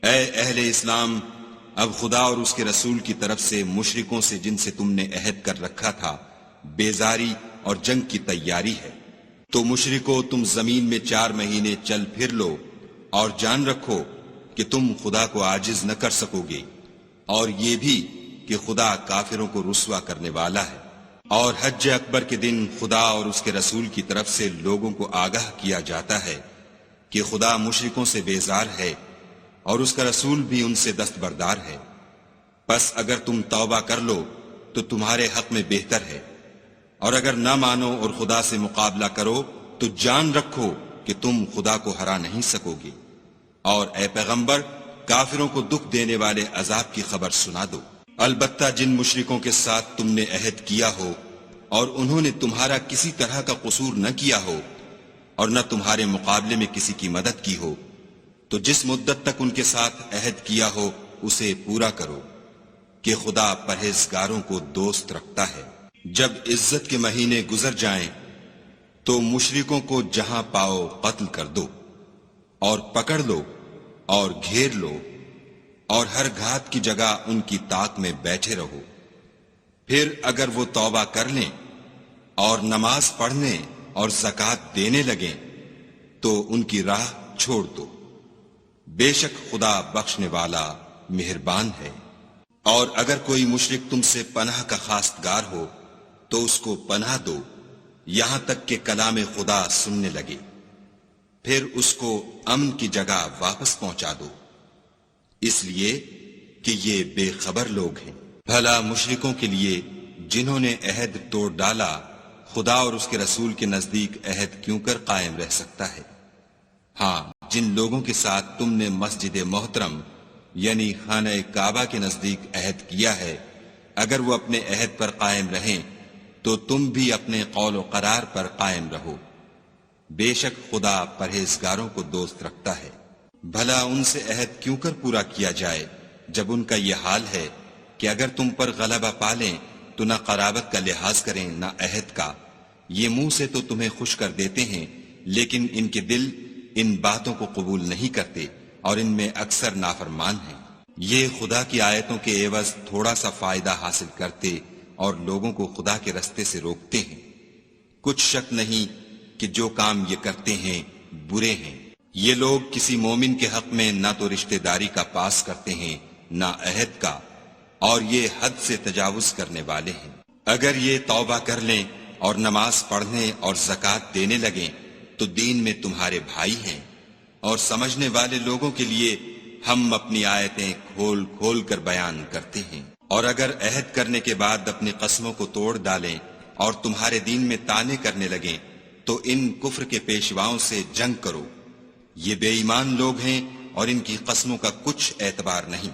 اے اہل اسلام، اب خدا اور اس کے رسول کی طرف سے مشرکوں سے جن سے تم نے عہد کر رکھا تھا بیزاری اور جنگ کی تیاری ہے۔ تو مشرکو، تم زمین میں 4 مہینے چل پھر لو اور جان رکھو کہ تم خدا کو عاجز نہ کر سکو گے، اور یہ بھی کہ خدا کافروں کو رسوا کرنے والا ہے۔ اور حج اکبر کے دن خدا اور اس کے رسول کی طرف سے لوگوں کو آگاہ کیا جاتا ہے کہ خدا مشرکوں سے بیزار ہے اور اس کا رسول بھی ان سے دستبردار ہے۔ پس اگر تم توبہ کر لو تو تمہارے حق میں بہتر ہے، اور اگر نہ مانو اور خدا سے مقابلہ کرو تو جان رکھو کہ تم خدا کو ہرا نہیں سکو گے۔ اور اے پیغمبر، کافروں کو دکھ دینے والے عذاب کی خبر سنا دو۔ البتہ جن مشرکوں کے ساتھ تم نے عہد کیا ہو اور انہوں نے تمہارا کسی طرح کا قصور نہ کیا ہو اور نہ تمہارے مقابلے میں کسی کی مدد کی ہو، تو جس مدت تک ان کے ساتھ عہد کیا ہو اسے پورا کرو، کہ خدا پرہیزگاروں کو دوست رکھتا ہے۔ جب عزت کے مہینے گزر جائیں تو مشرکوں کو جہاں پاؤ قتل کر دو اور پکڑ لو اور گھیر لو، اور ہر گھات کی جگہ ان کی طاق میں بیٹھے رہو۔ پھر اگر وہ توبہ کر لیں اور نماز پڑھنے اور زکوٰۃ دینے لگیں تو ان کی راہ چھوڑ دو، بے شک خدا بخشنے والا مہربان ہے۔ اور اگر کوئی مشرک تم سے پناہ کا خواستگار ہو تو اس کو پناہ دو یہاں تک کہ کلام خدا سننے لگے، پھر اس کو امن کی جگہ واپس پہنچا دو، اس لیے کہ یہ بے خبر لوگ ہیں۔ بھلا مشرکوں کے لیے جنہوں نے عہد توڑ ڈالا خدا اور اس کے رسول کے نزدیک عہد کیوں کر قائم رہ سکتا ہے؟ ہاں، جن لوگوں کے ساتھ تم نے مسجد محترم یعنی خانہ کعبہ کے نزدیک عہد کیا ہے، اگر وہ اپنے عہد پر قائم رہیں تو تم بھی اپنے قول و قرار پر قائم رہو، بے شک خدا پرہیزگاروں کو دوست رکھتا ہے۔ بھلا ان سے عہد کیوں کر پورا کیا جائے جب ان کا یہ حال ہے کہ اگر تم پر غلبہ پالیں تو نہ قرابت کا لحاظ کریں نہ عہد کا۔ یہ منہ سے تو تمہیں خوش کر دیتے ہیں لیکن ان کے دل ان باتوں کو قبول نہیں کرتے اور ان میں اکثر نافرمان ہیں۔ یہ خدا کی آیتوں کے عوض تھوڑا سا فائدہ حاصل کرتے اور لوگوں کو خدا کے رستے سے روکتے ہیں۔ کچھ شک نہیں کہ جو کام یہ کرتے ہیں برے ہیں۔ یہ لوگ کسی مومن کے حق میں نہ تو رشتہ داری کا پاس کرتے ہیں نہ عہد کا، اور یہ حد سے تجاوز کرنے والے ہیں۔ اگر یہ توبہ کر لیں اور نماز پڑھنے اور زکوٰۃ دینے لگیں تو دین میں تمہارے بھائی ہیں، اور سمجھنے والے لوگوں کے لیے ہم اپنی آیتیں کھول کھول کر بیان کرتے ہیں۔ اور اگر عہد کرنے کے بعد اپنی قسموں کو توڑ ڈالیں اور تمہارے دین میں طعنے کرنے لگیں تو ان کفر کے پیشواؤں سے جنگ کرو، یہ بے ایمان لوگ ہیں اور ان کی قسموں کا کچھ اعتبار نہیں۔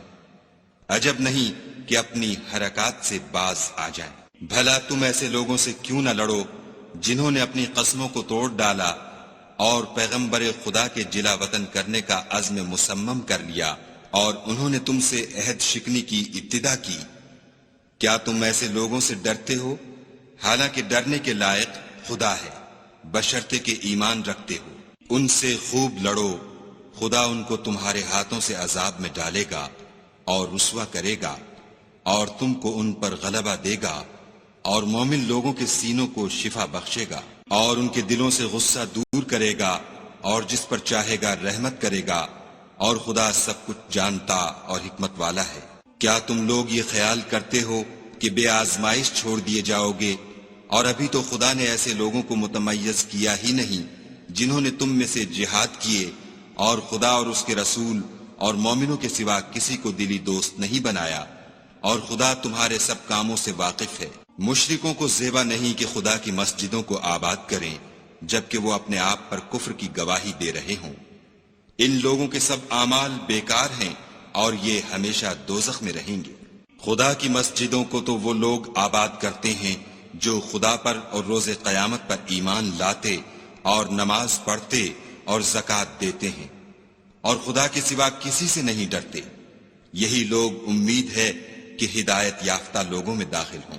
عجب نہیں کہ اپنی حرکات سے باز آ جائیں۔ بھلا تم ایسے لوگوں سے کیوں نہ لڑو جنہوں نے اپنی قسموں کو توڑ ڈالا اور پیغمبر خدا کے جلا وطن کرنے کا عزم مصمم کر لیا، اور انہوں نے تم سے عہد شکنی کی ابتدا کی۔ کیا تم ایسے لوگوں سے ڈرتے ہو؟ حالانکہ ڈرنے کے لائق خدا ہے، بشرطے کہ ایمان رکھتے ہو۔ ان سے خوب لڑو، خدا ان کو تمہارے ہاتھوں سے عذاب میں ڈالے گا اور رسوا کرے گا، اور تم کو ان پر غلبہ دے گا، اور مومن لوگوں کے سینوں کو شفا بخشے گا، اور ان کے دلوں سے غصہ دور کرے گا، اور جس پر چاہے گا رحمت کرے گا، اور خدا سب کچھ جانتا اور حکمت والا ہے۔ کیا تم لوگ یہ خیال کرتے ہو کہ بے آزمائش چھوڑ دیے جاؤ گے؟ اور ابھی تو خدا نے ایسے لوگوں کو متمیز کیا ہی نہیں جنہوں نے تم میں سے جہاد کیے اور خدا اور اس کے رسول اور مومنوں کے سوا کسی کو دلی دوست نہیں بنایا، اور خدا تمہارے سب کاموں سے واقف ہے۔ مشرکوں کو زیبا نہیں کہ خدا کی مسجدوں کو آباد کریں جبکہ وہ اپنے آپ پر کفر کی گواہی دے رہے ہوں۔ ان لوگوں کے سب اعمال بیکار ہیں اور یہ ہمیشہ دوزخ میں رہیں گے۔ خدا کی مسجدوں کو تو وہ لوگ آباد کرتے ہیں جو خدا پر اور روز قیامت پر ایمان لاتے اور نماز پڑھتے اور زکوٰۃ دیتے ہیں، اور خدا کے سوا کسی سے نہیں ڈرتے۔ یہی لوگ امید ہے کہ ہدایت یافتہ لوگوں میں داخل ہوں۔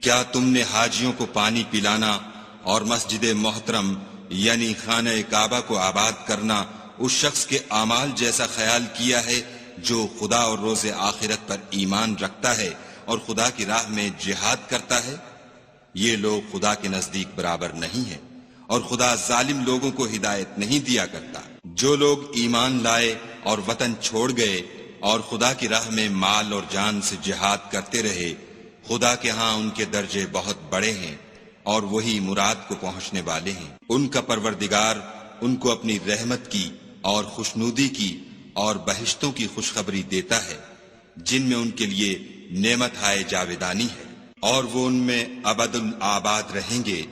کیا تم نے حاجیوں کو پانی پلانا اور مسجد محترم یعنی خانہ کعبہ کو آباد کرنا اس شخص کے اعمال جیسا خیال کیا ہے جو خدا اور روز آخرت پر ایمان رکھتا ہے اور خدا کی راہ میں جہاد کرتا ہے؟ یہ لوگ خدا کے نزدیک برابر نہیں ہیں، اور خدا ظالم لوگوں کو ہدایت نہیں دیا کرتا۔ جو لوگ ایمان لائے اور وطن چھوڑ گئے اور خدا کی راہ میں مال اور جان سے جہاد کرتے رہے، خدا کے ہاں ان کے درجے بہت بڑے ہیں اور وہی مراد کو پہنچنے والے ہیں۔ ان کا پروردگار ان کو اپنی رحمت کی اور خوشنودی کی اور بہشتوں کی خوشخبری دیتا ہے، جن میں ان کے لیے نعمت ہائے جاویدانی ہے، اور وہ ان میں ابد الآباد رہیں گے۔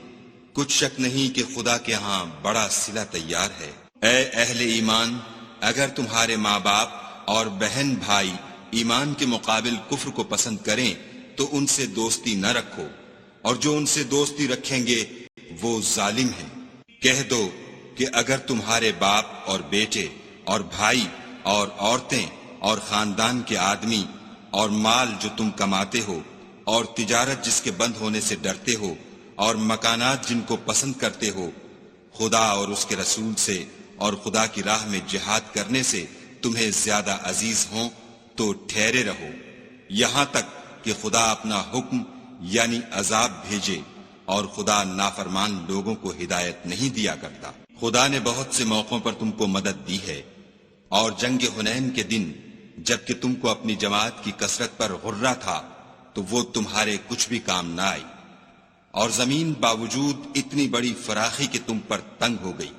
کچھ شک نہیں کہ خدا کے ہاں بڑا صلہ تیار ہے۔ اے اہل ایمان، اگر تمہارے ماں باپ اور بہن بھائی ایمان کے مقابل کفر کو پسند کریں تو ان سے دوستی نہ رکھو، اور جو ان سے دوستی رکھیں گے وہ ظالم ہیں۔ کہہ دو کہ اگر تمہارے باپ اور بیٹے اور بھائی اور عورتیں اور خاندان کے آدمی اور مال جو تم کماتے ہو اور تجارت جس کے بند ہونے سے ڈرتے ہو اور مکانات جن کو پسند کرتے ہو خدا اور اس کے رسول سے اور خدا کی راہ میں جہاد کرنے سے تمہیں زیادہ عزیز ہوں تو ٹھہرے رہو یہاں تک کہ خدا اپنا حکم یعنی عذاب بھیجے، اور خدا نافرمان لوگوں کو ہدایت نہیں دیا کرتا۔ خدا نے بہت سے موقعوں پر تم کو مدد دی ہے، اور جنگ حنین کے دن جب کہ تم کو اپنی جماعت کی کثرت پر غرہ تھا تو وہ تمہارے کچھ بھی کام نہ آئی، اور زمین باوجود اتنی بڑی فراخی کہ تم پر تنگ ہو گئی،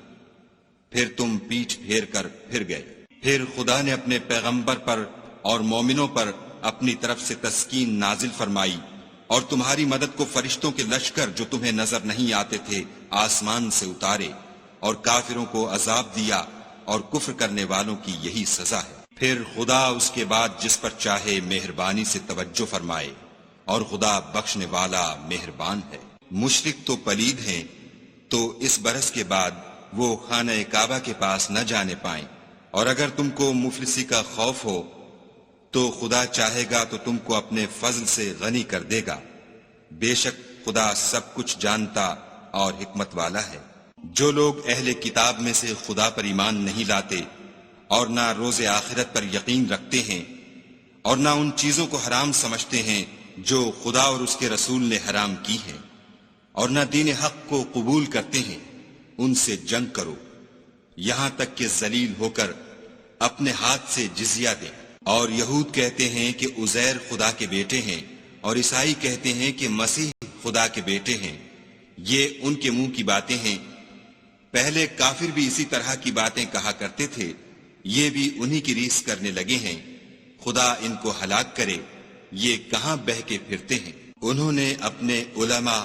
پھر تم پیٹھ پھیر کر پھر گئے۔ پھر خدا نے اپنے پیغمبر پر اور مومنوں پر اپنی طرف سے تسکین نازل فرمائی، اور تمہاری مدد کو فرشتوں کے لشکر جو تمہیں نظر نہیں آتے تھے آسمان سے اتارے، اور کافروں کو عذاب دیا، اور کفر کرنے والوں کی یہی سزا ہے۔ پھر خدا اس کے بعد جس پر چاہے مہربانی سے توجہ فرمائے، اور خدا بخشنے والا مہربان ہے۔ مشرک تو پلید ہیں، تو اس برس کے بعد وہ خانہ کعبہ کے پاس نہ جانے پائیں، اور اگر تم کو مفلسی کا خوف ہو تو خدا چاہے گا تو تم کو اپنے فضل سے غنی کر دے گا، بے شک خدا سب کچھ جانتا اور حکمت والا ہے۔ جو لوگ اہل کتاب میں سے خدا پر ایمان نہیں لاتے اور نہ روز آخرت پر یقین رکھتے ہیں، اور نہ ان چیزوں کو حرام سمجھتے ہیں جو خدا اور اس کے رسول نے حرام کی ہیں، اور نہ دین حق کو قبول کرتے ہیں، ان سے جنگ کرو یہاں تک کہ ذلیل ہو کر اپنے ہاتھ سے جزیہ دیں۔ اور یہود کہتے ہیں کہ عزیر خدا کے بیٹے ہیں، اور عیسائی کہتے ہیں کہ مسیح خدا کے بیٹے ہیں۔ یہ ان کے منہ کی باتیں ہیں، پہلے کافر بھی اسی طرح کی باتیں کہا کرتے تھے، یہ بھی انہی کی ریس کرنے لگے ہیں۔ خدا ان کو ہلاک کرے، یہ کہاں بہہ کے پھرتے ہیں۔ انہوں نے اپنے علماء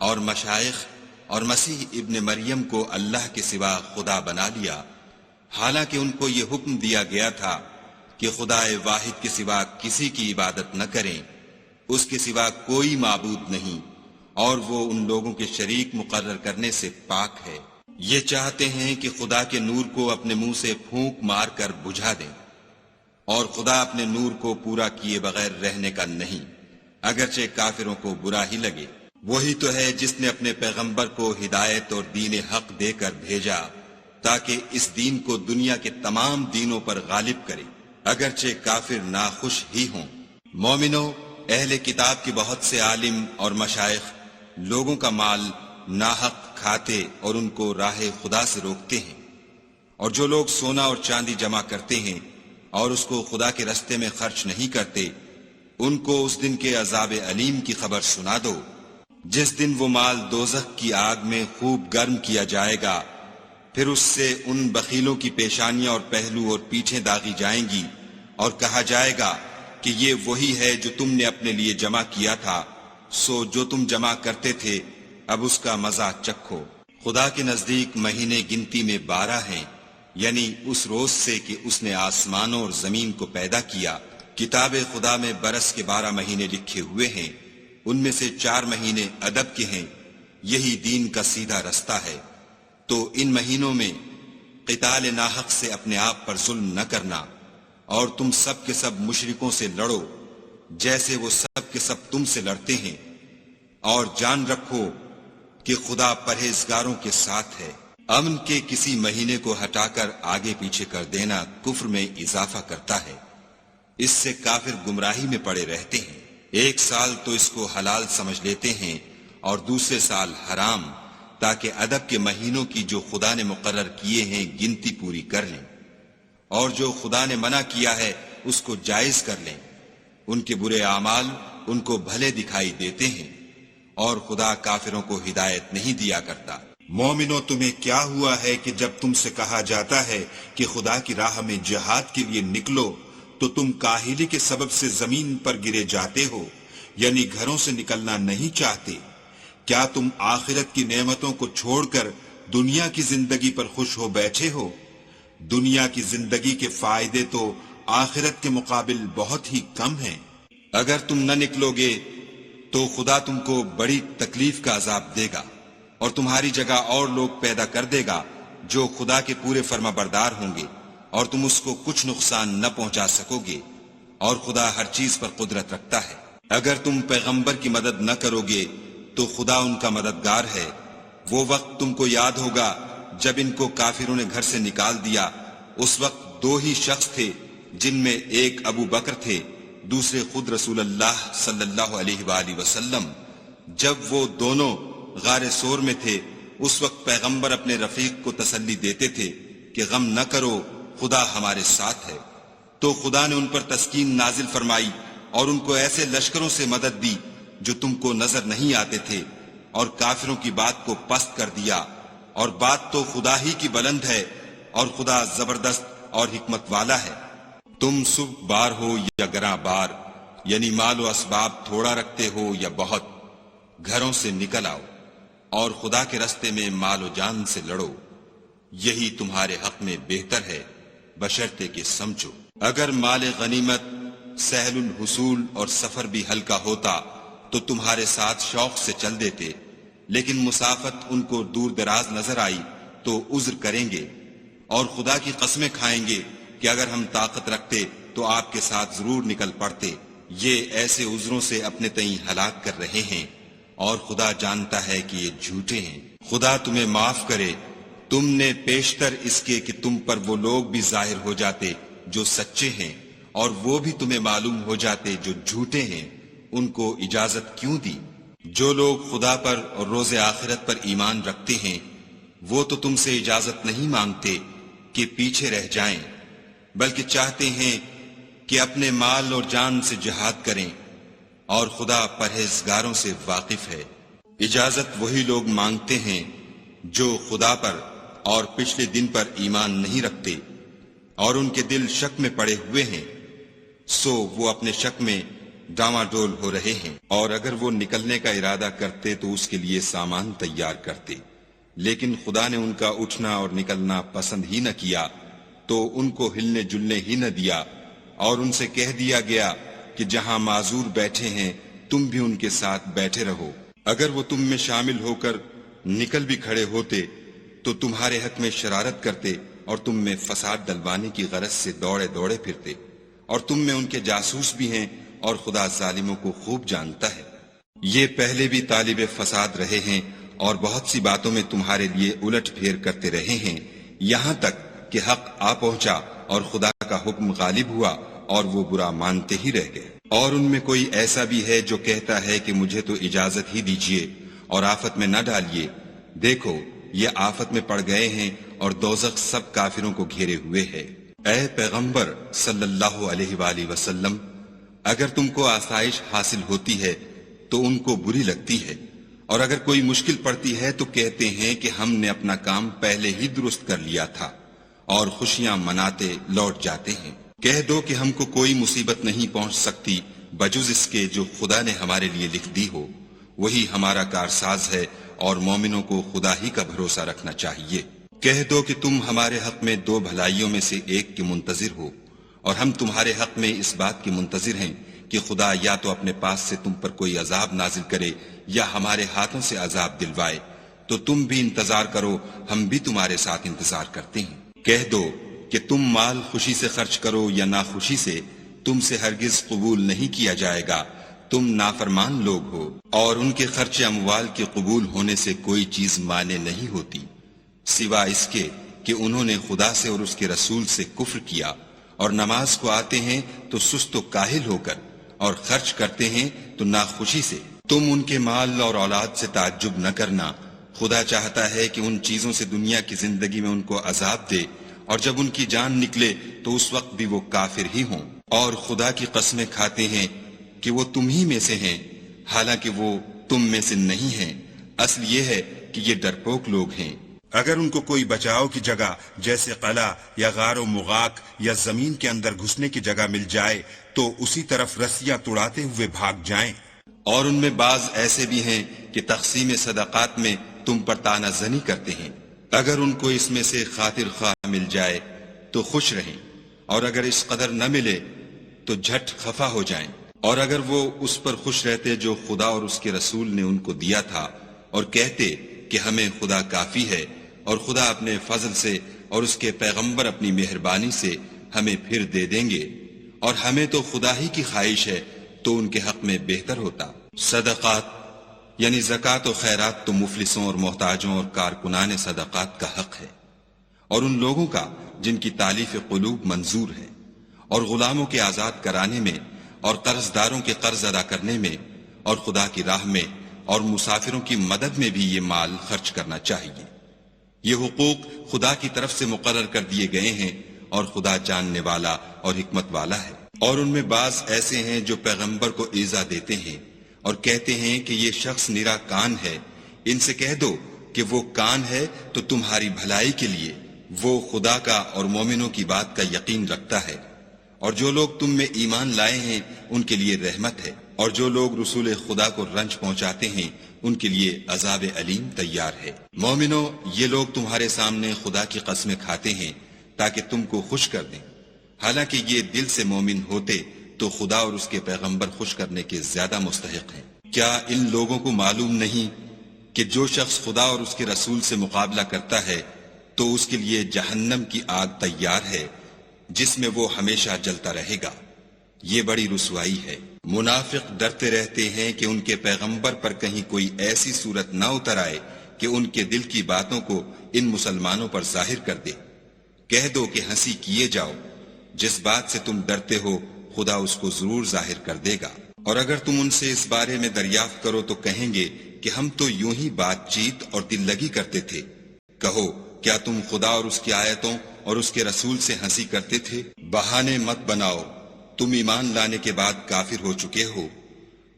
اور مشائخ اور مسیح ابن مریم کو اللہ کے سوا خدا بنا لیا، حالانکہ ان کو یہ حکم دیا گیا تھا کہ خدا واحد کے سوا کسی کی عبادت نہ کریں، اس کے سوا کوئی معبود نہیں، اور وہ ان لوگوں کے شریک مقرر کرنے سے پاک ہے۔ یہ چاہتے ہیں کہ خدا کے نور کو اپنے منہ سے پھونک مار کر بجھا دیں، اور خدا اپنے نور کو پورا کیے بغیر رہنے کا نہیں، اگرچہ کافروں کو برا ہی لگے۔ وہی تو ہے جس نے اپنے پیغمبر کو ہدایت اور دین حق دے کر بھیجا تاکہ اس دین کو دنیا کے تمام دینوں پر غالب کرے، اگرچہ کافر ناخوش ہی ہوں۔ مومنو، اہل کتاب کے بہت سے عالم اور مشائخ لوگوں کا مال ناحق کھاتے اور ان کو راہ خدا سے روکتے ہیں، اور جو لوگ سونا اور چاندی جمع کرتے ہیں اور اس کو خدا کے رستے میں خرچ نہیں کرتے، ان کو اس دن کے عذاب علیم کی خبر سنا دو، جس دن وہ مال دوزخ کی آگ میں خوب گرم کیا جائے گا، پھر اس سے ان بخیلوں کی پیشانیاں اور پہلو اور پیٹھیں داغی جائیں گی، اور کہا جائے گا کہ یہ وہی ہے جو تم نے اپنے لیے جمع کیا تھا، سو جو تم جمع کرتے تھے اب اس کا مزہ چکھو۔ خدا کے نزدیک مہینے گنتی میں 12 ہیں، یعنی اس روز سے کہ اس نے آسمانوں اور زمین کو پیدا کیا۔ کتاب خدا میں برس کے 12 مہینے لکھے ہوئے ہیں، ان میں سے 4 مہینے ادب کے ہیں، یہی دین کا سیدھا رستہ ہے۔ تو ان مہینوں میں قتال ناحق سے اپنے آپ پر ظلم نہ کرنا، اور تم سب کے سب مشرکوں سے لڑو جیسے وہ سب کے سب تم سے لڑتے ہیں، اور جان رکھو کہ خدا پرہیزگاروں کے ساتھ ہے۔ امن کے کسی مہینے کو ہٹا کر آگے پیچھے کر دینا کفر میں اضافہ کرتا ہے، اس سے کافر گمراہی میں پڑے رہتے ہیں۔ ایک سال تو اس کو حلال سمجھ لیتے ہیں اور دوسرے سال حرام، تاکہ ادب کے مہینوں کی جو خدا نے مقرر کیے ہیں گنتی پوری کر لیں، اور جو خدا نے منع کیا ہے اس کو جائز کر لیں۔ ان کے برے اعمال ان کو بھلے دکھائی دیتے ہیں، اور خدا کافروں کو ہدایت نہیں دیا کرتا۔ مومنو، تمہیں کیا ہوا ہے کہ جب تم سے کہا جاتا ہے کہ خدا کی راہ میں جہاد کے لیے نکلو تو تم کاہلی کے سبب سے زمین پر گرے جاتے ہو، یعنی گھروں سے نکلنا نہیں چاہتے؟ کیا تم آخرت کی نعمتوں کو چھوڑ کر دنیا کی زندگی پر خوش ہو بیٹھے ہو؟ دنیا کی زندگی کے فائدے تو آخرت کے مقابل بہت ہی کم ہیں۔ اگر تم نہ نکلو گے تو خدا تم کو بڑی تکلیف کا عذاب دے گا، اور تمہاری جگہ اور لوگ پیدا کر دے گا جو خدا کے پورے فرما بردار ہوں گے، اور تم اس کو کچھ نقصان نہ پہنچا سکو گے، اور خدا ہر چیز پر قدرت رکھتا ہے۔ اگر تم پیغمبر کی مدد نہ کرو گے تو خدا ان کا مددگار ہے۔ وہ وقت تم کو یاد ہوگا جب ان کو کافروں نے گھر سے نکال دیا، اس وقت دو ہی شخص تھے، جن میں ایک ابو بکر تھے، دوسرے خود رسول اللہ صلی اللہ علیہ وآلہ وسلم۔ جب وہ دونوں غار سور میں تھے، اس وقت پیغمبر اپنے رفیق کو تسلی دیتے تھے کہ غم نہ کرو، خدا ہمارے ساتھ ہے۔ تو خدا نے ان پر تسکین نازل فرمائی اور ان کو ایسے لشکروں سے مدد دی جو تم کو نظر نہیں آتے تھے، اور کافروں کی بات کو پست کر دیا۔ اور بات تو خدا ہی کی بلند ہے، اور خدا زبردست اور حکمت والا ہے۔ تم سب بار ہو یا گراں بار، یعنی مال و اسباب تھوڑا رکھتے ہو یا بہت، گھروں سے نکل آؤ اور خدا کے رستے میں مال و جان سے لڑو، یہی تمہارے حق میں بہتر ہے، بشرطے کہ سمجھو۔ اگر مال غنیمت سہل الحصول اور سفر بھی ہلکا ہوتا تو تمہارے ساتھ شوق سے چل دیتے، لیکن مسافت ان کو دور دراز نظر آئی تو عذر کریں گے، اور خدا کی قسمیں کھائیں گے کہ اگر ہم طاقت رکھتے تو آپ کے ساتھ ضرور نکل پڑتے۔ یہ ایسے عذروں سے اپنے تئیں ہلاک کر رہے ہیں، اور خدا جانتا ہے کہ یہ جھوٹے ہیں۔ خدا تمہیں معاف کرے، تم نے پیشتر اس کے کہ تم پر وہ لوگ بھی ظاہر ہو جاتے جو سچے ہیں، اور وہ بھی تمہیں معلوم ہو جاتے جو جھوٹے ہیں، ان کو اجازت کیوں دی؟ جو لوگ خدا پر اور روز آخرت پر ایمان رکھتے ہیں وہ تو تم سے اجازت نہیں مانگتے کہ پیچھے رہ جائیں، بلکہ چاہتے ہیں کہ اپنے مال اور جان سے جہاد کریں، اور خدا پرہیزگاروں سے واقف ہے۔ اجازت وہی لوگ مانگتے ہیں جو خدا پر اور پچھلے دن پر ایمان نہیں رکھتے، اور ان کے دل شک میں پڑے ہوئے ہیں، سو وہ اپنے شک میں ڈاواں ڈول ہو رہے ہیں۔ اور اگر وہ نکلنے کا ارادہ کرتے تو اس کے لیے سامان تیار کرتے، لیکن خدا نے ان کا اٹھنا اور نکلنا پسند ہی نہ کیا، تو ان کو ہلنے جلنے ہی نہ دیا، اور ان سے کہہ دیا گیا کہ جہاں معذور بیٹھے ہیں تم بھی ان کے ساتھ بیٹھے رہو۔ اگر وہ تم میں شامل ہو کر نکل بھی کھڑے ہوتے تو تمہارے حق میں شرارت کرتے اور تم میں فساد ڈلوانے کی غرض سے دوڑے دوڑے پھرتے، اور تم میں ان کے جاسوس بھی ہیں، اور خدا ظالموں کو خوب جانتا ہے۔ یہ پہلے بھی طالب فساد رہے ہیں اور بہت سی باتوں میں تمہارے لیے الٹ پھیر کرتے رہے ہیں، یہاں تک کہ حق آ پہنچا اور خدا کا حکم غالب ہوا اور وہ برا مانتے ہی رہ گئے۔ اور ان میں کوئی ایسا بھی ہے جو کہتا ہے کہ مجھے تو اجازت ہی دیجیے اور آفت میں نہ ڈالیے، دیکھو یہ آفت میں پڑ گئے ہیں اور دوزخ سب کافروں کو گھیرے ہوئے ہے۔ اے پیغمبر صلی اللہ علیہ وآلہ وسلم، اگر تم کو آسائش حاصل ہوتی ہے تو ان کو بری لگتی ہے، اور اگر کوئی مشکل پڑتی ہے تو کہتے ہیں کہ ہم نے اپنا کام پہلے ہی درست کر لیا تھا، اور خوشیاں مناتے لوٹ جاتے ہیں۔ کہہ دو کہ ہم کو کوئی مصیبت نہیں پہنچ سکتی بجز اس کے جو خدا نے ہمارے لیے لکھ دی ہو، وہی ہمارا کارساز ہے، اور مومنوں کو خدا ہی کا بھروسہ رکھنا چاہیے۔ کہہ دو کہ تم ہمارے حق میں دو بھلائیوں میں سے ایک کے منتظر ہو، اور ہم تمہارے حق میں اس بات کے منتظر ہیں کہ خدا یا تو اپنے پاس سے تم پر کوئی عذاب نازل کرے یا ہمارے ہاتھوں سے عذاب دلوائے، تو تم بھی انتظار کرو، ہم بھی تمہارے ساتھ انتظار کرتے ہیں۔ کہہ دو کہ تم مال خوشی سے خرچ کرو یا ناخوشی سے، تم سے ہرگز قبول نہیں کیا جائے گا، تم نافرمان لوگ ہو، اور ان کے خرچ اموال کے قبول ہونے سے کوئی چیز مانے نہیں ہوتی سوا اس کے کہ انہوں نے خدا سے اور اس کے رسول سے کفر کیا، اور نماز کو آتے ہیں تو سست و کاہل ہو کر، اور خرچ کرتے ہیں تو ناخوشی سے۔ تم ان کے مال اور اولاد سے تعجب نہ کرنا، خدا چاہتا ہے کہ ان چیزوں سے دنیا کی زندگی میں ان کو عذاب دے، اور جب ان کی جان نکلے تو اس وقت بھی وہ کافر ہی ہوں، اور خدا کی قسمیں کھاتے ہیں کہ وہ تم ہی میں سے ہیں، حالانکہ وہ تم میں سے نہیں ہیں۔ اصل یہ ہے کہ یہ ڈرپوک لوگ ہیں۔ اگر ان کو کوئی بچاؤ کی جگہ جیسے قلعہ یا غار و مغاق یا زمین کے اندر گھسنے کی جگہ مل جائے تو اسی طرف رسیاں توڑاتے ہوئے بھاگ جائیں۔ اور ان میں بعض ایسے بھی ہیں کہ تقسیم صدقات میں تم پر طعنہ زنی کرتے ہیں۔ اگر ان کو اس میں سے خاطر خواہ مل جائے تو خوش رہیں، اور اگر اس قدر نہ ملے تو جھٹ خفا ہو جائیں۔ اور اگر وہ اس پر خوش رہتے جو خدا اور اس کے رسول نے ان کو دیا تھا، اور کہتے کہ ہمیں خدا کافی ہے، اور خدا اپنے فضل سے اور اس کے پیغمبر اپنی مہربانی سے ہمیں پھر دے دیں گے، اور ہمیں تو خدا ہی کی خواہش ہے، تو ان کے حق میں بہتر ہوتا۔ صدقات یعنی زکوٰۃ و خیرات تو مفلسوں اور محتاجوں اور کارکنان صدقات کا حق ہے، اور ان لوگوں کا جن کی تالیف قلوب منظور ہے، اور غلاموں کے آزاد کرانے میں، اور قرض داروں کے قرض ادا کرنے میں، اور خدا کی راہ میں اور مسافروں کی مدد میں بھی یہ مال خرچ کرنا چاہیے۔ یہ حقوق خدا کی طرف سے مقرر کر دیے گئے ہیں، اور خدا جاننے والا اور حکمت والا ہے۔ اور ان میں بعض ایسے ہیں جو پیغمبر کو ایذا دیتے ہیں اور کہتے ہیں کہ یہ شخص نرا کان ہے۔ ان سے کہہ دو کہ وہ کان ہے تو تمہاری بھلائی کے لیے، وہ خدا کا اور مومنوں کی بات کا یقین رکھتا ہے، اور جو لوگ تم میں ایمان لائے ہیں ان کے لیے رحمت ہے، اور جو لوگ رسول خدا کو رنج پہنچاتے ہیں ان کے لیے عذاب علیم تیار ہے۔ مومنو، یہ لوگ تمہارے سامنے خدا کی قسمیں کھاتے ہیں تاکہ تم کو خوش کر دیں، حالانکہ یہ دل سے مومن ہوتے تو خدا اور اس کے پیغمبر خوش کرنے کے زیادہ مستحق ہیں۔ کیا ان لوگوں کو معلوم نہیں کہ جو شخص خدا اور اس کے رسول سے مقابلہ کرتا ہے تو اس کے لیے جہنم کی آگ تیار ہے جس میں وہ ہمیشہ جلتا رہے گا، یہ بڑی رسوائی ہے۔ منافق ڈرتے رہتے ہیں کہ ان کے پیغمبر پر کہیں کوئی ایسی صورت نہ اتر آئے کہ ان کے دل کی باتوں کو ان مسلمانوں پر ظاہر کر دے۔ کہہ دو کہ ہنسی کیے جاؤ، جس بات سے تم ڈرتے ہو خدا اس کو ضرور ظاہر کر دے گا۔ اور اگر تم ان سے اس بارے میں دریافت کرو تو کہیں گے کہ ہم تو یوں ہی بات چیت اور دل لگی کرتے تھے۔ کہو، کیا تم خدا اور اس کی آیتوں اور اس کے رسول سے ہنسی کرتے تھے؟ بہانے مت بناؤ، تم ایمان لانے کے بعد کافر ہو چکے ہو۔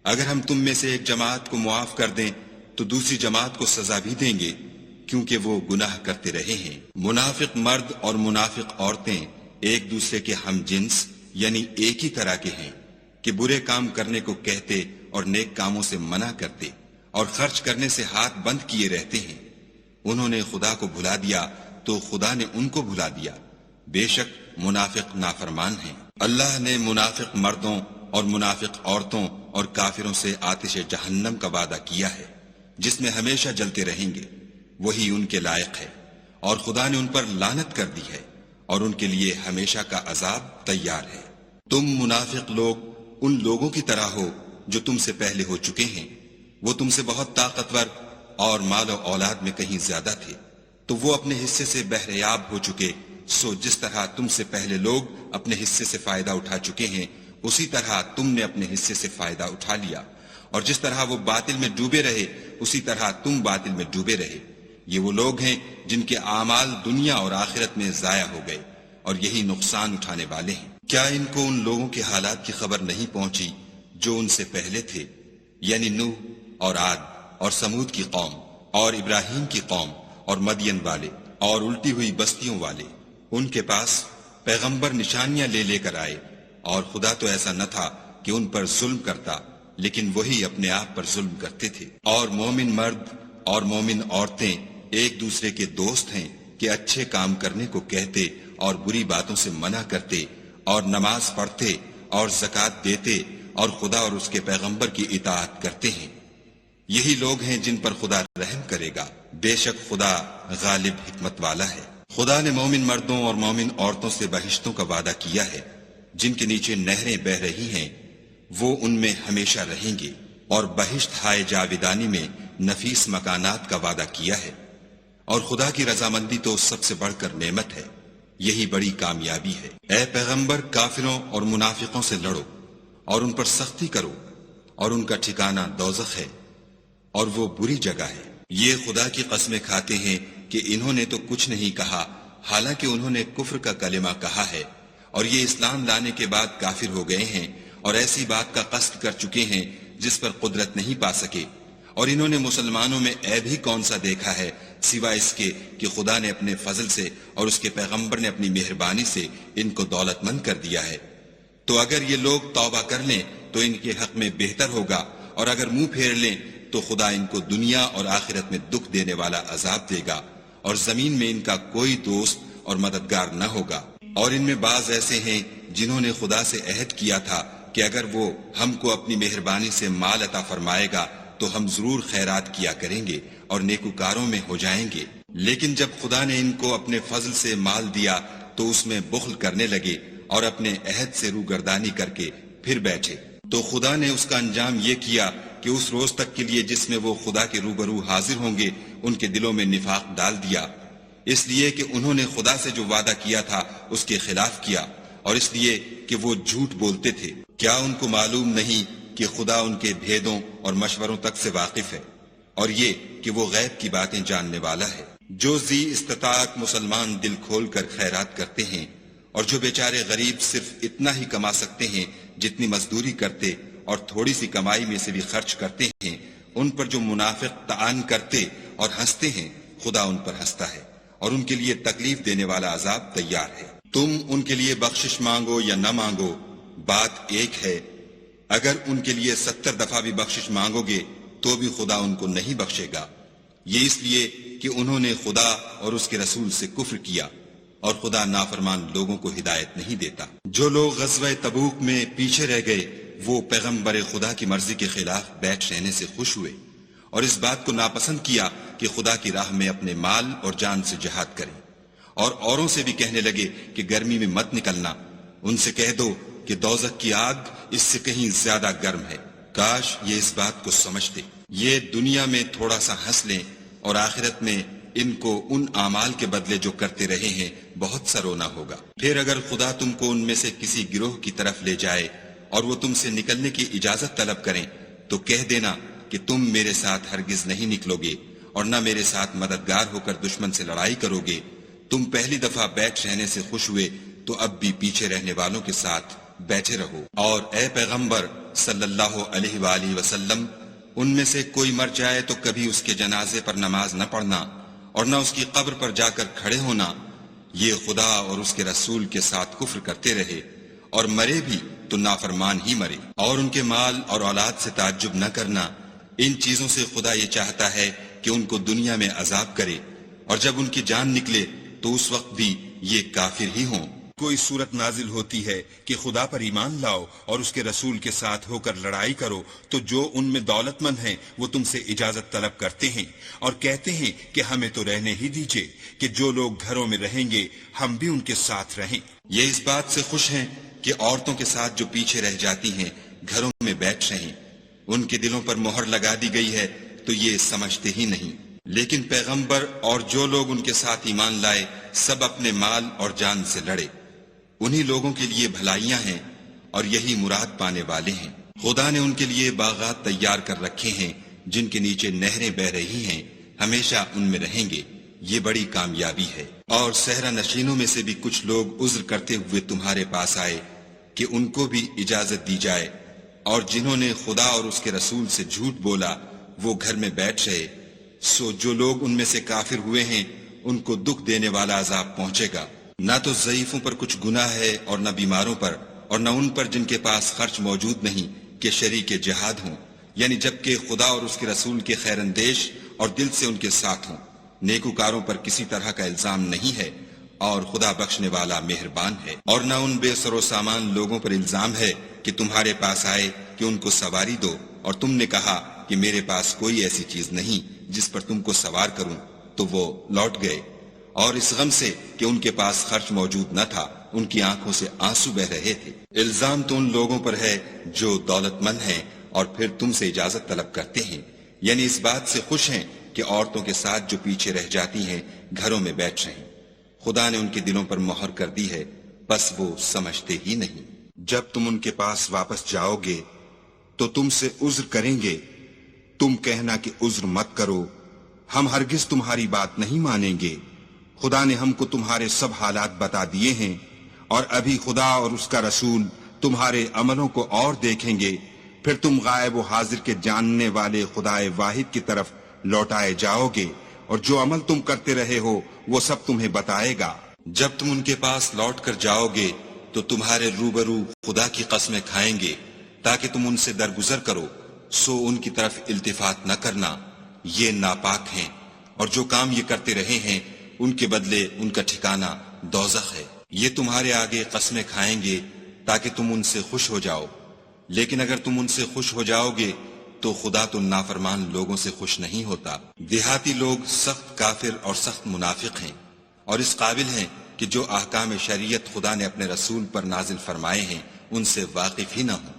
اگر ہم تم میں سے ایک جماعت کو معاف کر دیں تو دوسری جماعت کو سزا بھی دیں گے، کیونکہ وہ گناہ کرتے رہے ہیں۔ منافق مرد اور منافق عورتیں ایک دوسرے کے ہم جنس یعنی ایک ہی طرح کے ہیں کہ برے کام کرنے کو کہتے اور نیک کاموں سے منع کرتے اور خرچ کرنے سے ہاتھ بند کیے رہتے ہیں۔ انہوں نے خدا کو بھلا دیا تو خدا نے ان کو بھلا دیا، بے شک منافق نافرمان ہیں۔ اللہ نے منافق مردوں اور منافق عورتوں اور کافروں سے آتش جہنم کا وعدہ کیا ہے جس میں ہمیشہ جلتے رہیں گے، وہی ان کے لائق ہے، اور خدا نے ان پر لعنت کر دی ہے اور ان کے لیے ہمیشہ کا عذاب تیار ہے۔ تم منافق لوگ ان لوگوں کی طرح ہو جو تم سے پہلے ہو چکے ہیں، وہ تم سے بہت طاقتور اور مال و اولاد میں کہیں زیادہ تھے، تو وہ اپنے حصے سے بہریاب ہو چکے۔ سو جس طرح تم سے پہلے لوگ اپنے حصے سے فائدہ اٹھا چکے ہیں، اسی طرح تم نے اپنے حصے سے فائدہ اٹھا لیا، اور جس طرح وہ باطل میں ڈوبے رہے اسی طرح تم باطل میں ڈوبے رہے۔ یہ وہ لوگ ہیں جن کے اعمال دنیا اور آخرت میں ضائع ہو گئے، اور یہی نقصان اٹھانے والے ہیں۔ کیا ان کو ان لوگوں کے حالات کی خبر نہیں پہنچی جو ان سے پہلے تھے، یعنی نوح اور عاد اور سمود کی قوم اور ابراہیم کی قوم اور مدین والے اور الٹی ہوئی بستیوں والے؟ ان کے پاس پیغمبر نشانیاں لے لے کر آئے، اور خدا تو ایسا نہ تھا کہ ان پر ظلم کرتا، لیکن وہی اپنے آپ پر ظلم کرتے تھے۔ اور مومن مرد اور مومن عورتیں ایک دوسرے کے دوست ہیں کہ اچھے کام کرنے کو کہتے اور بری باتوں سے منع کرتے اور نماز پڑھتے اور زکوٰۃ دیتے اور خدا اور اس کے پیغمبر کی اطاعت کرتے ہیں۔ یہی لوگ ہیں جن پر خدا رحم کرے گا، بے شک خدا غالب حکمت والا ہے۔ خدا نے مومن مردوں اور مومن عورتوں سے بہشتوں کا وعدہ کیا ہے جن کے نیچے نہریں بہہ رہی ہیں، وہ ان میں ہمیشہ رہیں گے، اور بہشت ہائے جاویدانی میں نفیس مکانات کا وعدہ کیا ہے۔ اور خدا کی رضامندی تو سب سے بڑھ کر نعمت ہے۔ یہی بڑی کامیابی ہے۔ اے پیغمبر، کافروں اور منافقوں سے لڑو اور ان پر سختی کرو، اور ان کا ٹھکانہ دوزخ ہے اور وہ بری جگہ ہے۔ یہ خدا کی قسمیں کھاتے ہیں کہ انہوں نے تو کچھ نہیں کہا، حالانکہ انہوں نے کفر کا کلمہ کہا ہے، اور یہ اسلام لانے کے بعد کافر ہو گئے ہیں اور ایسی بات کا قصد کر چکے ہیں جس پر قدرت نہیں پا سکے۔ اور انہوں نے مسلمانوں میں عیب ہی کون سا دیکھا ہے سوائے اس کے کہ خدا نے اپنے فضل سے اور اس کے پیغمبر نے اپنی مہربانی سے ان کو دولت مند کر دیا ہے۔ تو اگر یہ لوگ توبہ کر لیں تو ان کے حق میں بہتر ہوگا، اور اگر منہ پھیر لیں تو خدا ان کو دنیا اور آخرت میں دکھ دینے والا عذاب دے گا، اور زمین میں ان کا کوئی دوست اور مددگار نہ ہوگا۔ اور ان میں بعض ایسے ہیں جنہوں نے خدا سے عہد کیا تھا کہ اگر وہ ہم کو اپنی مہربانی سے مال عطا فرمائے گا تو ہم ضرور خیرات کیا کریں گے اور نیکوکاروں میں ہو جائیں گے، لیکن جب خدا نے ان کو اپنے فضل سے مال دیا تو اس میں بخل کرنے لگے اور اپنے عہد سے روگردانی کر کے پھر بیٹھے۔ تو خدا نے اس کا انجام یہ کیا کہ اس روز تک کے لیے جس میں وہ خدا کے روبرو حاضر ہوں گے ان کے دلوں میں نفاق ڈال دیا، اس لیے کہ انہوں نے خدا سے جو وعدہ کیا تھا اس کے خلاف کیا، اور اس لیے کہ وہ جھوٹ بولتے تھے۔ کیا ان کو معلوم نہیں کہ خدا ان کے بھیدوں اور مشوروں تک سے واقف ہے، اور یہ کہ وہ غیب کی باتیں جاننے والا ہے۔ جو ذی استطاعت مسلمان دل کھول کر خیرات کرتے ہیں، اور جو بیچارے غریب صرف اتنا ہی کما سکتے ہیں جتنی مزدوری کرتے اور تھوڑی سی کمائی میں سے بھی خرچ کرتے ہیں، ان پر جو منافق طعن کرتے اور ہنستے ہیں، خدا ان پر ہنستا ہے اور ان کے لیے تکلیف دینے والا عذاب تیار ہے۔ تم ان کے لیے بخشش مانگو یا نہ مانگو، بات ایک ہے۔ اگر ان کے لیے 70 دفعہ بھی بخشش مانگو گے تو بھی خدا ان کو نہیں بخشے گا، یہ اس لیے کہ انہوں نے خدا اور اس کے رسول سے کفر کیا، اور خدا نافرمان لوگوں کو ہدایت نہیں دیتا۔ جو لوگ غزوہ تبوک میں پیچھے رہ گئے وہ پیغمبر خدا کی مرضی کے خلاف بیٹھ رہنے سے خوش ہوئے، اور اس بات کو ناپسند کیا کہ خدا کی راہ میں اپنے مال اور جان سے جہاد کریں، اور اوروں سے بھی کہنے لگے کہ گرمی میں مت نکلنا۔ ان سے کہہ دو کہ دوزخ کی آگ اس سے کہیں زیادہ گرم ہے۔ کاش یہ اس بات کو سمجھتے۔ یہ دنیا میں تھوڑا سا ہنس لیں اور آخرت میں ان کو ان اعمال کے بدلے جو کرتے رہے ہیں بہت سا رونا ہوگا۔ پھر اگر خدا تم کو ان میں سے کسی گروہ کی طرف لے جائے اور وہ تم سے نکلنے کی اجازت طلب کریں تو کہہ دینا کہ تم میرے ساتھ ہرگز نہیں نکلو گے اور نہ میرے ساتھ مددگار ہو کر دشمن سے لڑائی کرو گے۔ تم پہلی دفعہ بیٹھ رہنے سے خوش ہوئے تو اب بھی پیچھے رہنے والوں کے ساتھ بیٹھے رہو۔ اور اے پیغمبر صلی اللہ علیہ وآلہ وسلم، ان میں سے کوئی مر جائے تو کبھی اس کے جنازے پر نماز نہ پڑھنا اور نہ اس کی قبر پر جا کر کھڑے ہونا۔ یہ خدا اور اس کے رسول کے ساتھ کفر کرتے رہے اور مرے بھی تو نافرمان ہی مرے۔ اور ان کے مال اور اولاد سے تعجب نہ کرنا، ان چیزوں سے خدا یہ چاہتا ہے کہ ان کو دنیا میں عذاب کرے، اور جب ان کی جان نکلے تو اس وقت بھی یہ کافر ہی ہوں۔ کوئی صورت نازل ہوتی ہے کہ خدا پر ایمان لاؤ اور اس کے رسول کے ساتھ ہو کر لڑائی کرو تو جو ان میں دولت مند ہیں وہ تم سے اجازت طلب کرتے ہیں اور کہتے ہیں کہ ہمیں تو رہنے ہی دیجئے کہ جو لوگ گھروں میں رہیں گے ہم بھی ان کے ساتھ رہیں۔ یہ اس بات سے خوش ہیں کہ عورتوں کے ساتھ جو پیچھے رہ جاتی ہیں گھروں میں بیٹھ رہیں، ان کے دلوں پر مہر لگا دی گئی ہے تو یہ سمجھتے ہی نہیں۔ لیکن پیغمبر اور جو لوگ ان کے ساتھ ایمان لائے سب اپنے مال اور جان سے لڑے، انہی لوگوں کے لیے بھلائیاں ہیں اور یہی مراد پانے والے ہیں۔ خدا نے ان کے لیے باغات تیار کر رکھے ہیں جن کے نیچے نہریں بہ رہی ہیں، ہمیشہ ان میں رہیں گے، یہ بڑی کامیابی ہے۔ اور صحرا نشینوں میں سے بھی کچھ لوگ عذر کرتے ہوئے تمہارے پاس آئے کہ ان کو بھی اجازت دی جائے، اور جنہوں نے خدا اور اس کے رسول سے جھوٹ بولا وہ گھر میں بیٹھ رہے، سو جو لوگ ان میں سے کافر ہوئے ہیں ان کو دکھ دینے والا عذاب پہنچے گا۔ نہ تو ضعیفوں پر کچھ گناہ ہے اور نہ بیماروں پر، اور نہ ان پر جن کے پاس خرچ موجود نہیں کہ شریک جہاد ہوں، یعنی جبکہ خدا اور اس کے رسول کے خیر اندیش اور دل سے ان کے ساتھ ہوں۔ نیکوکاروں پر کسی طرح کا الزام نہیں ہے اور خدا بخشنے والا مہربان ہے۔ اور نہ ان بے سر و سامان لوگوں پر الزام ہے کہ تمہارے پاس آئے کہ ان کو سواری دو اور تم نے کہا کہ میرے پاس کوئی ایسی چیز نہیں جس پر تم کو سوار کروں، تو وہ لوٹ گئے، اور اس غم سے کہ ان کے پاس خرچ موجود نہ تھا ان کی آنکھوں سے آنسو بہ رہے تھے۔ الزام تو ان لوگوں پر ہے جو دولت مند ہیں اور پھر تم سے اجازت طلب کرتے ہیں، یعنی اس بات سے خوش ہیں کہ عورتوں کے ساتھ جو پیچھے رہ جاتی ہیں گھروں میں بیٹھ رہیں۔ خدا نے ان کے دلوں پر مہر کر دی ہے، بس وہ سمجھتے ہی نہیں۔ جب تم ان کے پاس واپس جاؤ گے تو تم سے عذر کریں گے، تم کہنا کہ عذر مت کرو، ہم ہرگز تمہاری بات نہیں مانیں گے۔ خدا نے ہم کو تمہارے سب حالات بتا دیے ہیں، اور ابھی خدا اور اس کا رسول تمہارے عملوں کو اور دیکھیں گے، پھر تم غائب و حاضر کے جاننے والے خدا واحد کی طرف لوٹائے جاؤ گے، اور جو عمل تم کرتے رہے ہو وہ سب تمہیں بتائے گا۔ جب تم ان کے پاس لوٹ کر جاؤ گے تو تمہارے روبرو خدا کی قسمیں کھائیں گے تاکہ تم ان سے درگزر کرو، سو ان کی طرف التفات نہ کرنا، یہ ناپاک ہیں، اور جو کام یہ کرتے رہے ہیں ان کے بدلے ان کا ٹھکانہ دوزخ ہے۔ یہ تمہارے آگے قسمیں کھائیں گے تاکہ تم ان سے خوش ہو جاؤ، لیکن اگر تم ان سے خوش ہو جاؤ گے تو خدا تو نافرمان لوگوں سے خوش نہیں ہوتا۔ دیہاتی لوگ سخت کافر اور سخت منافق ہیں، اور اس قابل ہیں کہ جو احکام شریعت خدا نے اپنے رسول پر نازل فرمائے ہیں ان سے واقف ہی نہ ہوں،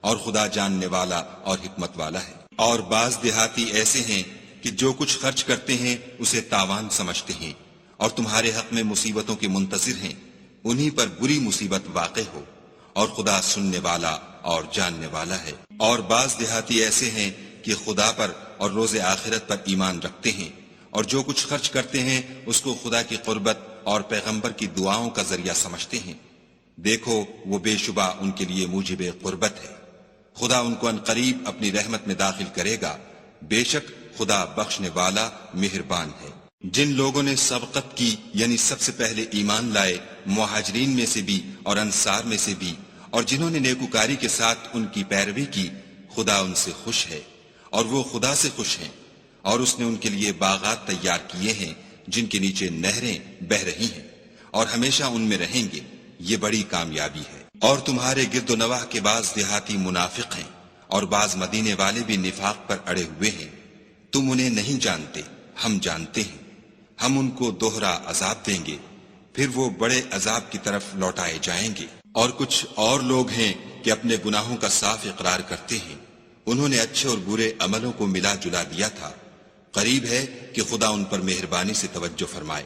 اور خدا جاننے والا اور حکمت والا ہے۔ اور بعض دیہاتی ایسے ہیں کہ جو کچھ خرچ کرتے ہیں اسے تاوان سمجھتے ہیں، اور تمہارے حق میں مصیبتوں کے منتظر ہیں، انہی پر بری مصیبت واقع ہو، اور خدا سننے والا اور جاننے والا ہے۔ اور بعض دیہاتی ایسے ہیں کہ خدا پر اور روز آخرت پر ایمان رکھتے ہیں، اور جو کچھ خرچ کرتے ہیں اس کو خدا کی قربت اور پیغمبر کی دعاؤں کا ذریعہ سمجھتے ہیں۔ دیکھو وہ بے شبہ ان کے لیے موجب قربت ہے، خدا ان کو عنقریب اپنی رحمت میں داخل کرے گا، بے شک خدا بخشنے والا مہربان ہے۔ جن لوگوں نے سبقت کی یعنی سب سے پہلے ایمان لائے، مہاجرین میں سے بھی اور انصار میں سے بھی، اور جنہوں نے نیکوکاری کے ساتھ ان کی پیروی کی، خدا ان سے خوش ہے اور وہ خدا سے خوش ہیں، اور اس نے ان کے لیے باغات تیار کیے ہیں جن کے نیچے نہریں بہہ رہی ہیں، اور ہمیشہ ان میں رہیں گے، یہ بڑی کامیابی ہے۔ اور تمہارے گرد و نواح کے بعض دیہاتی منافق ہیں، اور بعض مدینے والے بھی نفاق پر اڑے ہوئے ہیں، تم انہیں نہیں جانتے، ہم جانتے ہیں، ہم ان کو دوہرا عذاب دیں گے، پھر وہ بڑے عذاب کی طرف لوٹائے جائیں گے۔ اور کچھ اور لوگ ہیں کہ اپنے گناہوں کا صاف اقرار کرتے ہیں، انہوں نے اچھے اور برے عملوں کو ملا جلا دیا تھا، قریب ہے کہ خدا ان پر مہربانی سے توجہ فرمائے،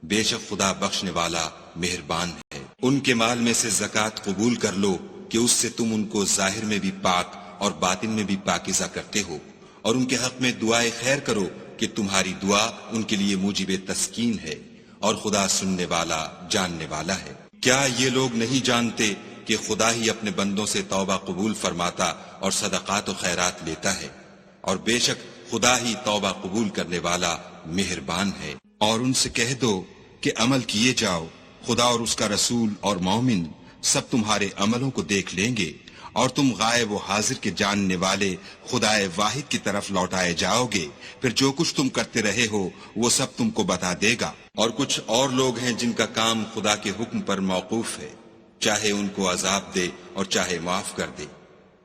بے شک خدا بخشنے والا مہربان ہے۔ ان کے مال میں سے زکوٰۃ قبول کر لو کہ اس سے تم ان کو ظاہر میں بھی پاک اور باطن میں بھی پاکیزہ کرتے ہو، اور ان کے حق میں دعائے خیر کرو کہ تمہاری دعا ان کے لیے موجب تسکین ہے، اور خدا سننے والا جاننے والا ہے۔ کیا یہ لوگ نہیں جانتے کہ خدا ہی اپنے بندوں سے توبہ قبول فرماتا اور صدقات و خیرات لیتا ہے، اور بے شک خدا ہی توبہ قبول کرنے والا مہربان ہے۔ اور ان سے کہہ دو کہ عمل کیے جاؤ، خدا اور اس کا رسول اور مومن سب تمہارے عملوں کو دیکھ لیں گے، اور تم غائب و حاضر کے جاننے والے خدا واحد کی طرف لوٹائے جاؤ گے، پھر جو کچھ تم کرتے رہے ہو وہ سب تم کو بتا دے گا۔ اور کچھ اور لوگ ہیں جن کا کام خدا کے حکم پر موقوف ہے، چاہے ان کو عذاب دے اور چاہے معاف کر دے،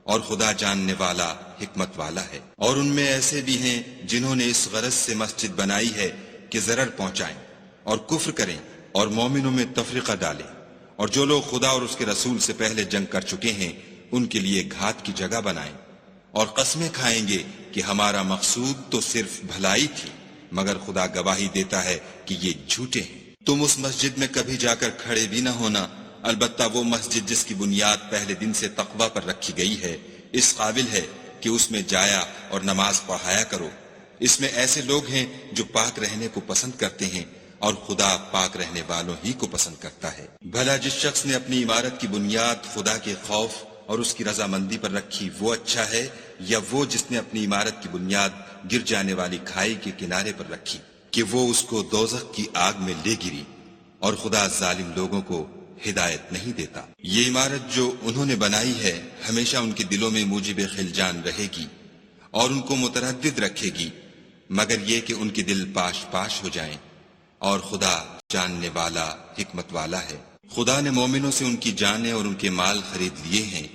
اور خدا جاننے والا حکمت والا ہے۔ اور ان میں ایسے بھی ہیں جنہوں نے اس غرض سے مسجد بنائی ہے کہ ضرر پہنچائیں اور کفر کریں اور مومنوں میں تفرقہ ڈالیں، اور جو لوگ خدا اور اس کے رسول سے پہلے جنگ کر چکے ہیں ان کے لیے گھات کی جگہ بنائیں، اور قسمیں کھائیں گے کہ ہمارا مقصود تو صرف بھلائی تھی، مگر خدا گواہی دیتا ہے کہ یہ جھوٹے ہیں۔ تم اس مسجد میں کبھی جا کر کھڑے بھی نہ ہونا، البتہ وہ مسجد جس کی بنیاد پہلے دن سے تقوی پر رکھی گئی ہے اس قابل ہے کہ اس میں جایا اور نماز پڑھایا کرو۔ اس میں ایسے لوگ ہیں جو پاک رہنے کو پسند کرتے ہیں، اور خدا پاک رہنے والوں ہی کو پسند کرتا ہے۔ بھلا جس شخص نے اپنی عمارت کی بنیاد خدا کے خوف اور اس کی رضامندی پر رکھی وہ اچھا ہے، یا وہ جس نے اپنی عمارت کی بنیاد گر جانے والی کھائی کے کنارے پر رکھی کہ وہ اس کو دوزخ کی آگ میں لے گری، اور خدا ظالم لوگوں کو ہدایت نہیں دیتا۔ یہ عمارت جو انہوں نے بنائی ہے ہمیشہ ان کے دلوں میں موجب خلجان رہے گی اور ان کو متردد رکھے گی، مگر یہ کہ ان کے دل پاش پاش ہو جائیں، اور خدا جاننے والا حکمت والا ہے۔ خدا نے مومنوں سے ان کی جانیں اور ان کے مال خرید لیے ہیں،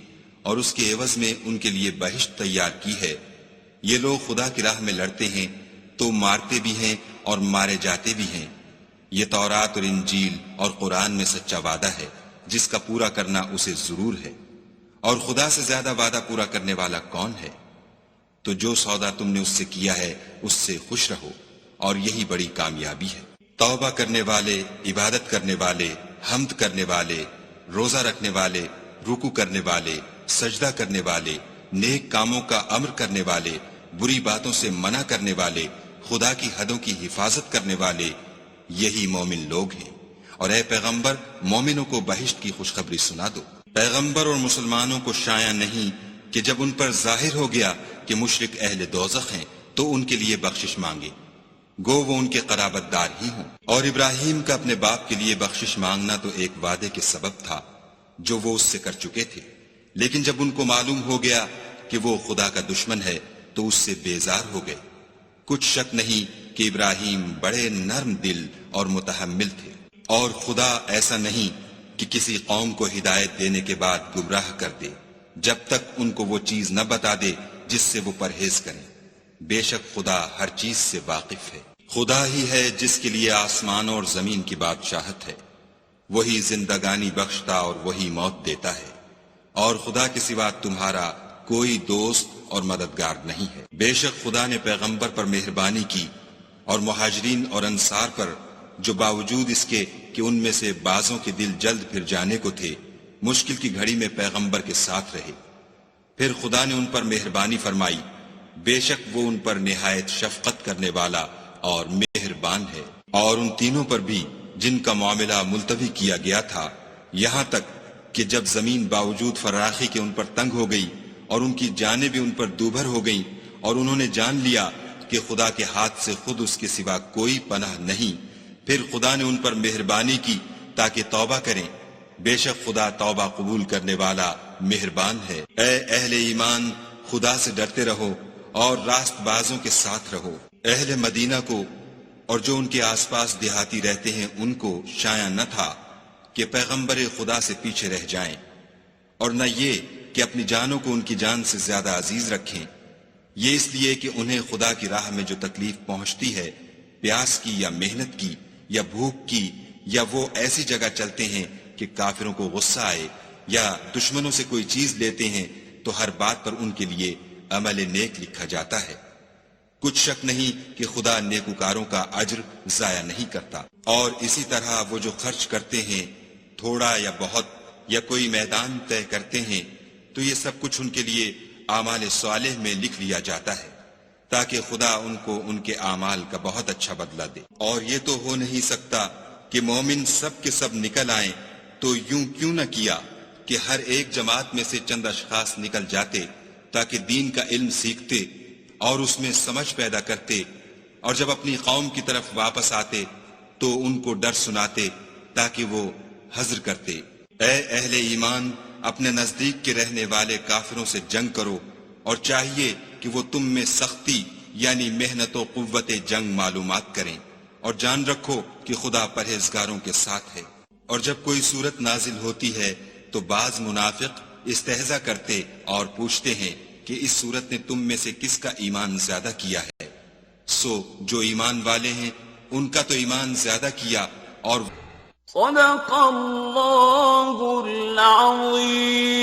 اور اس کے عوض میں ان کے لیے بہشت تیار کی ہے۔ یہ لوگ خدا کی راہ میں لڑتے ہیں تو مارتے بھی ہیں اور مارے جاتے بھی ہیں۔ یہ تورات اور انجیل اور قرآن میں سچا وعدہ ہے جس کا پورا کرنا اسے ضرور ہے، اور خدا سے زیادہ وعدہ پورا کرنے والا کون ہے؟ تو جو سودا تم نے اس سے کیا ہے اس سے خوش رہو، اور یہی بڑی کامیابی ہے۔ توبہ کرنے والے، عبادت کرنے والے، حمد کرنے والے، روزہ رکھنے والے، رکوع کرنے والے، سجدہ کرنے والے، نیک کاموں کا امر کرنے والے، بری باتوں سے منع کرنے والے، خدا کی حدوں کی حفاظت کرنے والے، یہی مومن لوگ ہیں۔ اور اے پیغمبر، مومنوں کو بہشت کی خوشخبری سنا دو۔ پیغمبر اور مسلمانوں کو شایع نہیں کہ جب ان پر ظاہر ہو گیا کہ مشرک اہل دوزخ ہیں تو ان کے لیے بخشش مانگے، گو وہ ان کے قرابت دار ہی ہوں۔ اور ابراہیم کا اپنے باپ کے لیے بخشش مانگنا تو ایک وعدے کے سبب تھا جو وہ اس سے کر چکے تھے، لیکن جب ان کو معلوم ہو گیا کہ وہ خدا کا دشمن ہے تو اس سے بیزار ہو گئے۔ کچھ شک نہیں کہ ابراہیم بڑے نرم دل اور متحمل تھے، اور خدا ایسا نہیں کہ کسی قوم کو ہدایت دینے کے بعد گمراہ کر دے جب تک ان کو وہ چیز نہ بتا دے جس سے وہ پرہیز کریں۔ بے شک خدا ہر چیز سے واقف ہے۔ خدا ہی ہے جس کے لیے آسمانوں اور زمین کی بادشاہت ہے، وہی زندگانی بخشتا اور وہی موت دیتا ہے، اور خدا کے سوا تمہارا کوئی دوست اور مددگار نہیں ہے۔ بے شک خدا نے پیغمبر پر مہربانی کی اور مہاجرین اور انصار پر، جو باوجود اس کے کہ ان میں سے بعضوں کے دل جلد پھر جانے کو تھے، مشکل کی گھڑی میں پیغمبر کے ساتھ رہے۔ پھر خدا نے ان پر مہربانی فرمائی، بے شک وہ ان پر نہایت شفقت کرنے والا اور مہربان ہے۔ اور ان تینوں پر بھی جن کا معاملہ ملتوی کیا گیا تھا، یہاں تک کہ جب زمین باوجود فراخی کے ان پر تنگ ہو گئی اور ان کی جانیں بھی ان پر دوبھر ہو گئیں، اور انہوں نے جان لیا کہ خدا کے ہاتھ سے خود اس کے سوا کوئی پناہ نہیں، پھر خدا نے ان پر مہربانی کی تاکہ توبہ کریں۔ بے شک خدا توبہ قبول کرنے والا مہربان ہے۔ اے اہل ایمان، خدا سے ڈرتے رہو اور راست بازوں کے ساتھ رہو۔ اہل مدینہ کو اور جو ان کے آس پاس دیہاتی رہتے ہیں ان کو شایع نہ تھا کہ پیغمبر خدا سے پیچھے رہ جائیں، اور نہ یہ کہ اپنی جانوں کو ان کی جان سے زیادہ عزیز رکھیں، یہ اس لیے کہ انہیں خدا کی راہ میں جو تکلیف پہنچتی ہے، پیاس کی یا محنت کی یا بھوک کی، یا وہ ایسی جگہ چلتے ہیں کہ کافروں کو غصہ آئے، یا دشمنوں سے کوئی چیز لیتے ہیں، تو ہر بات پر ان کے لیے عمل نیک لکھا جاتا ہے۔ کچھ شک نہیں کہ خدا نیکوکاروں کا اجر ضائع نہیں کرتا۔ اور اسی طرح وہ جو خرچ کرتے ہیں، تھوڑا یا بہت، یا کوئی میدان طے کرتے ہیں، تو یہ سب کچھ ان کے لیے اعمال صالح میں لکھ لیا جاتا ہے، تاکہ خدا ان کو ان کے اعمال کا بہت اچھا بدلہ دے۔ اور یہ تو ہو نہیں سکتا کہ مومن سب کے سب نکل آئیں، تو یوں کیوں نہ کیا کہ ہر ایک جماعت میں سے چند اشخاص نکل جاتے تاکہ دین کا علم سیکھتے اور اس میں سمجھ پیدا کرتے، اور جب اپنی قوم کی طرف واپس آتے تو ان کو ڈر سناتے تاکہ وہ حذر کرتے۔ اے اہل ایمان، اپنے نزدیک کے رہنے والے کافروں سے جنگ کرو، اور چاہیے کہ وہ تم میں سختی یعنی محنت و قوت جنگ معلومات کریں، اور جان رکھو کہ خدا پرہیزگاروں کے ساتھ ہے۔ اور جب کوئی صورت نازل ہوتی ہے تو بعض منافق استہزا کرتے اور پوچھتے ہیں کہ اس صورت نے تم میں سے کس کا ایمان زیادہ کیا ہے؟ سو جو ایمان والے ہیں ان کا تو ایمان زیادہ کیا۔ اور صدق اللہ العظیم۔